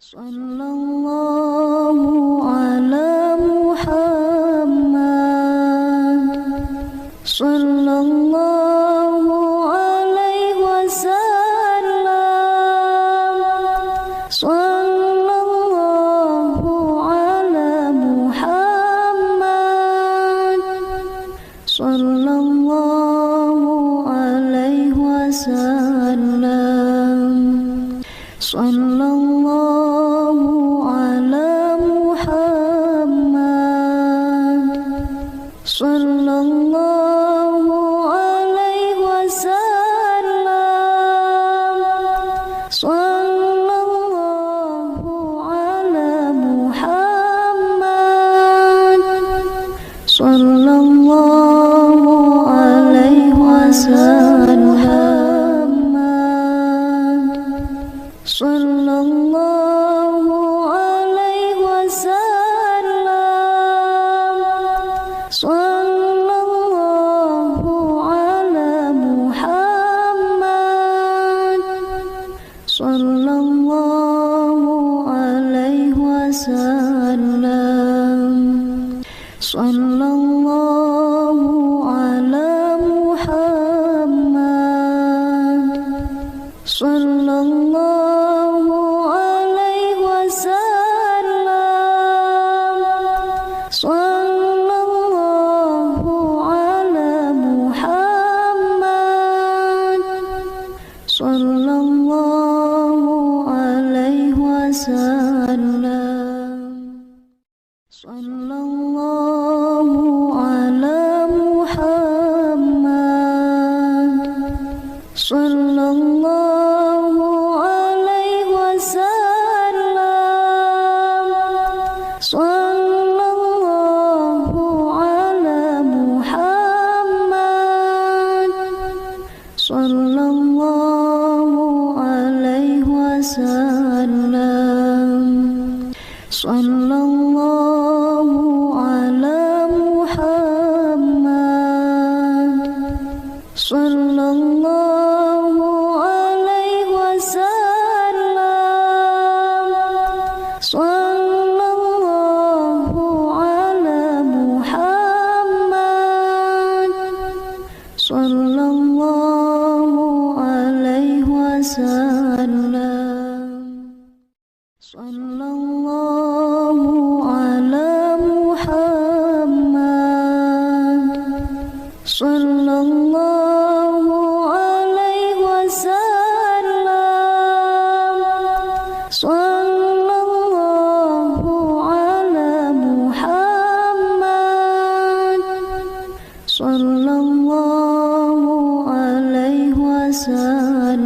Sallallahu sallallahu alaihi wasallam, sallallahu alaihi wasallam, sallallahu ala Muhammad, sallallahu alaihi wasallam, sallallahu ala Muhammad, sallallahu alaihi wasallam, sallallahu ala Muhammad, sallallahu alaihi wasallam, sallallahu ala Muhammad, sallallahu alaihi wasallam, sallallahu ala Muhammad, sallallahu alaihi wasallam, sallallahu ala Muhammad, sallallahu alaihi wasallam, sallallahu ala Muhammad, sallallahu alaihi wasallam, sallallahu ala Muhammad, sallallahu alaihi wasallam, sallallahu ala Muhammad, sallallahu alaihi wasallam, sallallahu ala Muhammad, sallallahu alaihi wasallam, sallallahu ala Muhammad, sallallahu alaihi wasallam,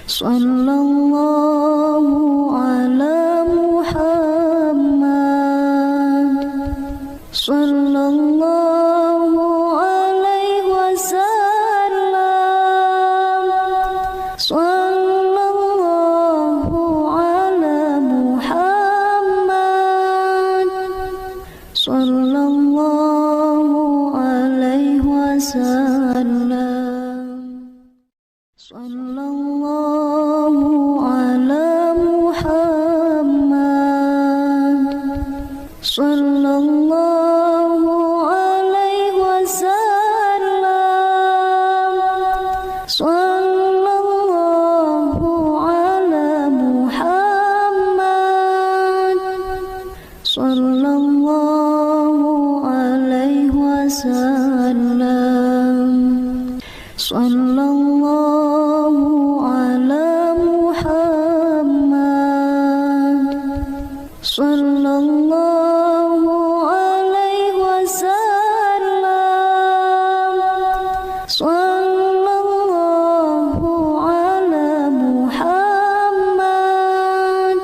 sallallahu ala Muhammad, sallallahu alaihi wasallam, sallallahu ala Muhammad, sallallahu alaihi wasallam, sallallahu ala Muhammad, sallallahu alaihi wasallam, sallallahu ala Muhammad, sallallahu alaihi wasallam, sallallahu ala Muhammad,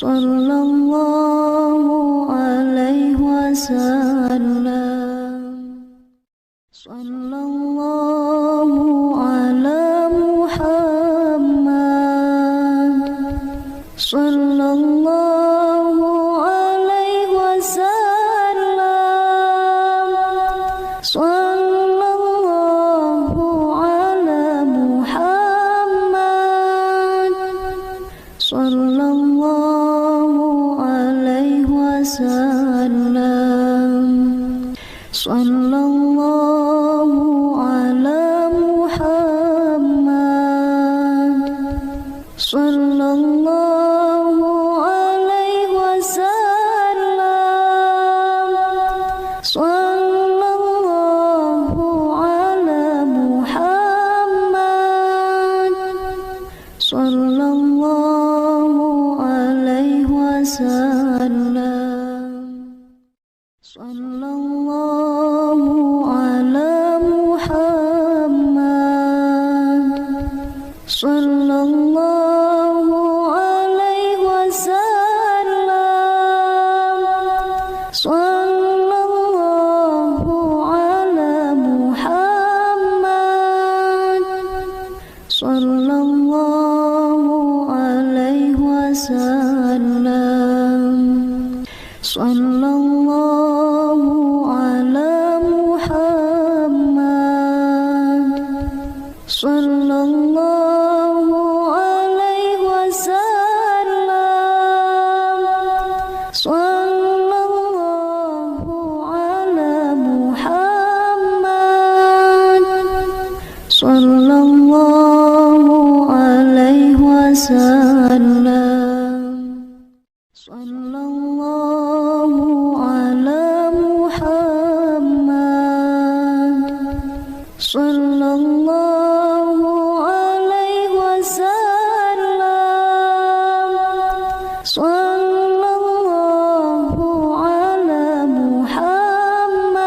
sallallahu alaihi wasallam, sallallahu ala Muhammad, sallallahu alaihi wasallam, sallallahu ala Muhammad, sallallahu alaihi wasallam, sallallahu ala Muhammad, sallallahu alaihi wasallam, sallallahu ala Muhammad, sallallahu alaihi wasallam, wasallam. Sallallahu ala Muhammad. Sallallahu alaihi wasallam. Sallallahu ala Muhammad. Sallallahu alaihi wasallam. Sallallahu ala Muhammad. Sallallahu alaihi wasallam. Sallallahu ala Muhammad.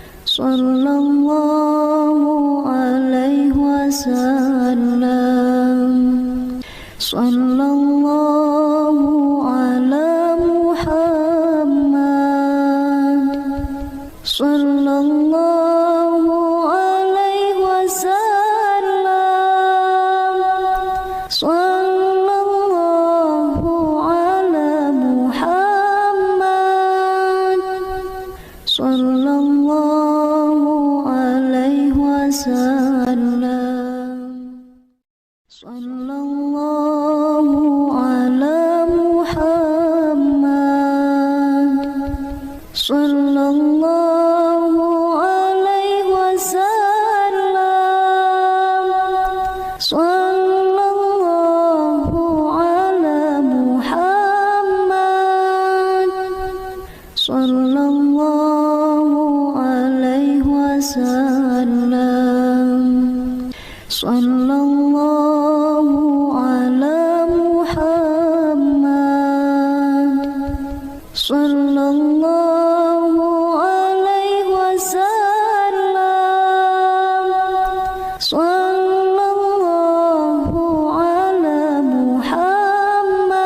Sallallahu alaihi wasallam. Sallallahu ala Muhammad. Sallallahu alaihi wasallam. Sallallahu ala Muhammad. Sallallahu alaihi wasallam. Sallallahu ala Muhammad. Sallallahu alaihi wasallam. Sallallahu ala Muhammad. Sallallahu alaihi wasallam. Sallallahu ala Muhammad. Sallallahu alaihi wasallam. Sallallahu ala Muhammad. Sallallahu alaihi wasallam. Sallallahu ala Muhammad.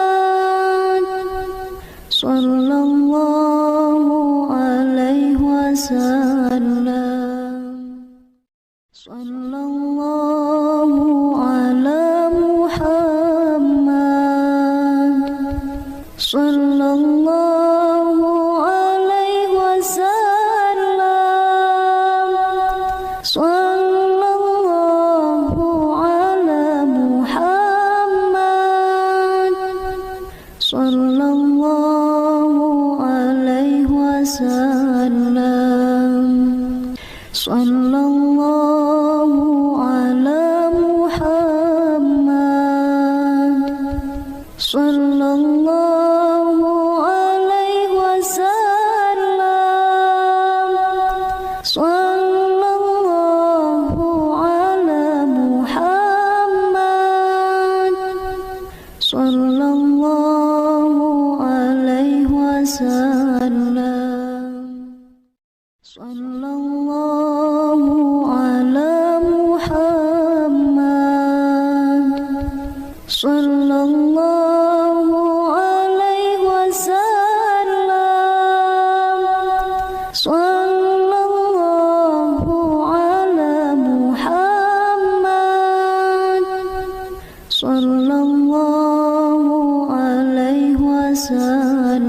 Sallallahu alaihi wasallam. Sallallahu ala Muhammad. Sallallahu alaihi wasallam. Sallallahu ala Muhammad. Sallallahu alaihi wasallam. Sallallahu ala Muhammad. Sallallahu alaihi wasallam. Sallallahu ala Muhammad. Sallallahu alaihi wasallam. Sallallahu ala Muhammad. Sallallahu alaihi wasallam.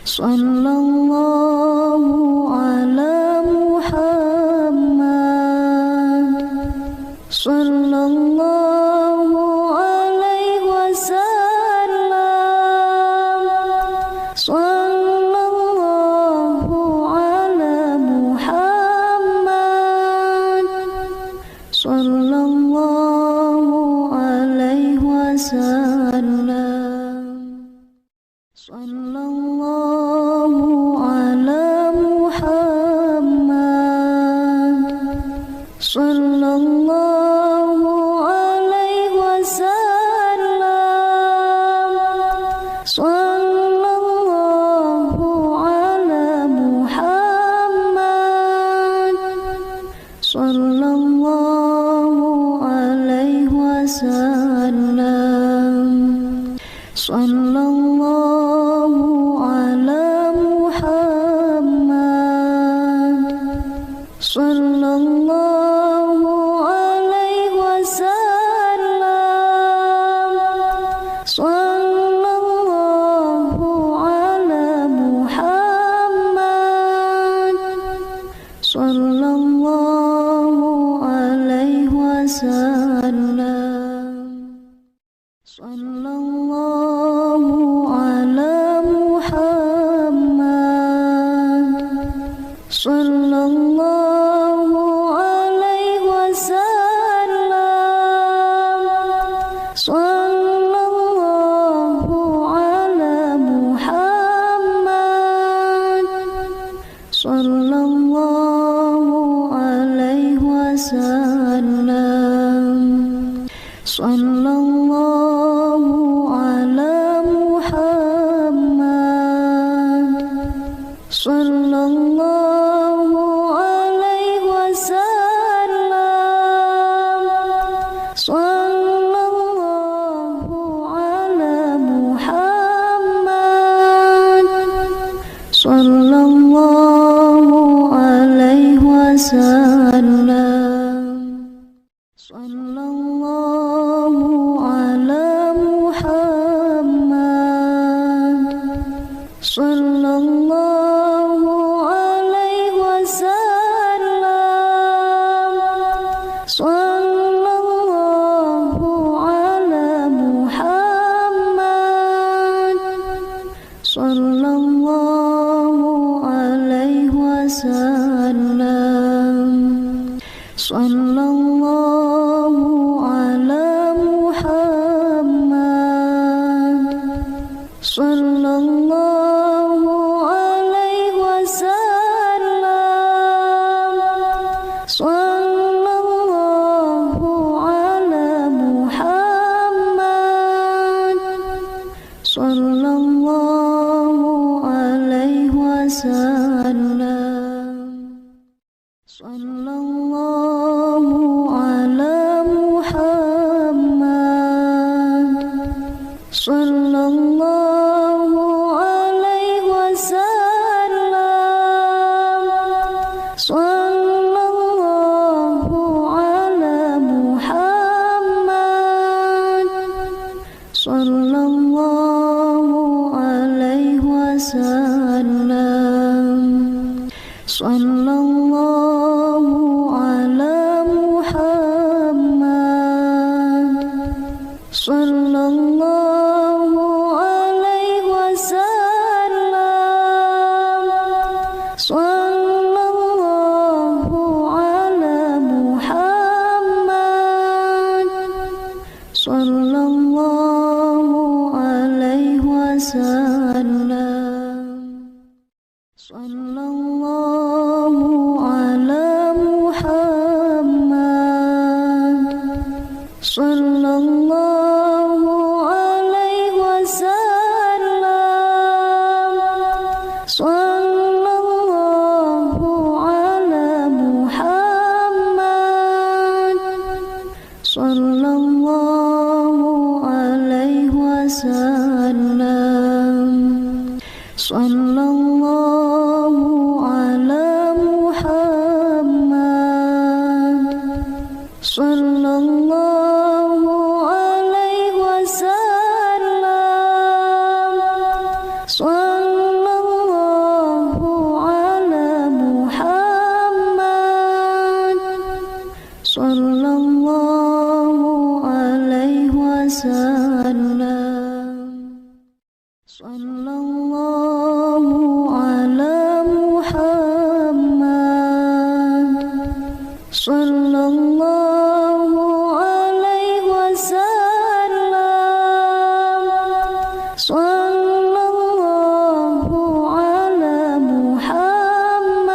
Sallallahu ala Muhammad. Sallallahu alaihi wasallam. Sallallahu ala Muhammad. Sallallahu alaihi wasallam. Sallallahu ala Muhammad. Sallallahu alaihi wasallam. Sallallahu ala Muhammad. Sallallahu alaihi wasallam. Sallallahu ala Muhammad. Sallallahu alaihi wasallam. sallallahu ala Muhammad, sallallahu alaihi wasallam, sallallahu ala Muhammad, sallallahu alaihi wasallam, sallallahu ala Muhammad, sallallahu alaihi wasallam, sallallahu ala Muhammad, sallallahu alaihi wasallam, sallallahu ala Muhammad, sallallahu alaihi wasallam, sallallahu ala Muhammad, sallallahu alaihi wasallam, sallallahu ala Muhammad, sallallahu alaihi wasallam, sallallahu ala Muhammad, sallallahu alaihi wasallam, sallallahu ala Muhammad, sallallahu alaihi wasallam, sallallahu ala Muhammad, sallallahu alaihi wasallam, sallallahu ala Muhammad, sallallahu alaihi wasallam, sallallahu ala Muhammad, sallallahu alaihi wasallam, sallallahu ala Muhammad, sallallahu alaihi wasallam, sallallahu ala Muhammad, sallallahu alaihi wasallam, sallallahu ala Muhammad, sallallahu alaihi wasallam, sallallahu ala Muhammad, sallallahu alaihi wasallam, sallallahu ala Muhammad, sallallahu alaihi wasallam, sallallahu ala Muhammad, sallallahu alaihi wasallam, sallallahu ala Muhammad,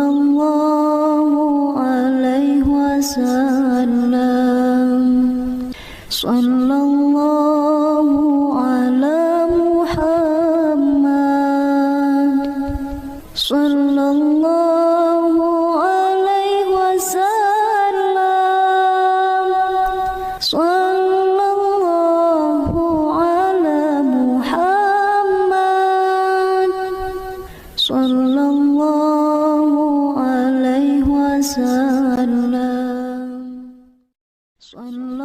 sallallahu alaihi wasallam, sallallahu ala Muhammad, sallallahu alaihi wasallam, sallallahu ala Muhammad, sallallahu alaihi wasallam, sallallahu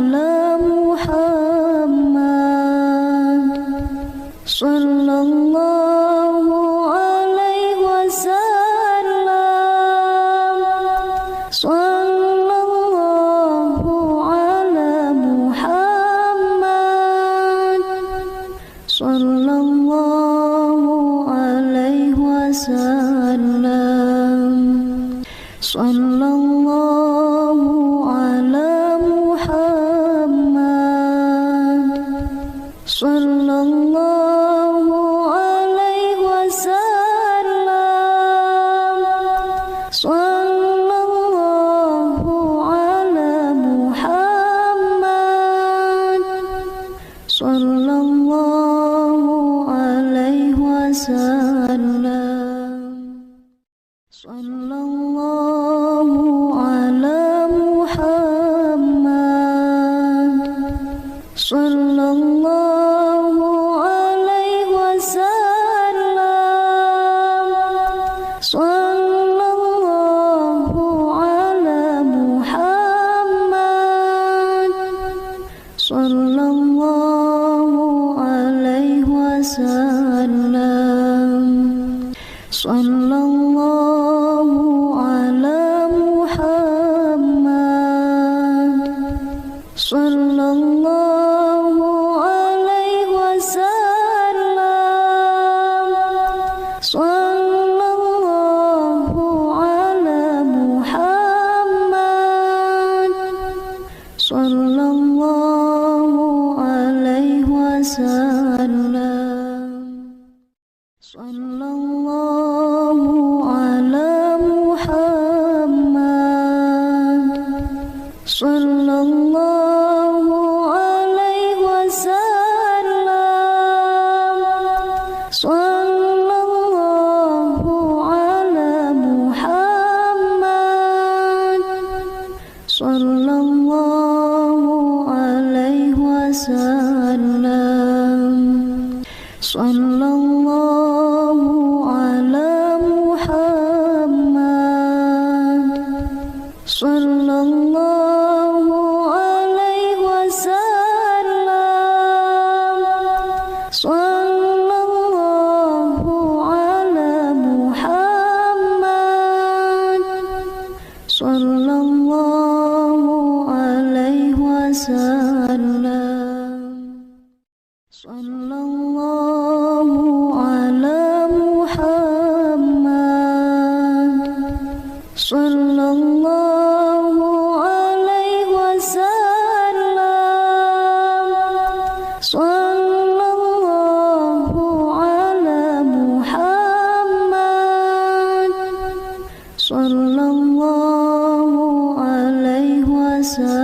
على محمد صلى الله عليه وسلم صلى الله على محمد صلى الله عليه وسلم صلى الله على محمد صلى الله عليه وسلم صلى الله على محمد صلى الله عليه وسلم صلى الله عليه sallallahu alaihi wasallam. Sallallahu ala Muhammad. Sallallahu alaihi wasallam. Sallallahu ala Muhammad. Sallallahu alaihi wasallam. Sallallahu ala Muhammad. Sallallahu alaihi wasallam. Sallallahu ala Muhammad. Sallallahu alaihi wasallam.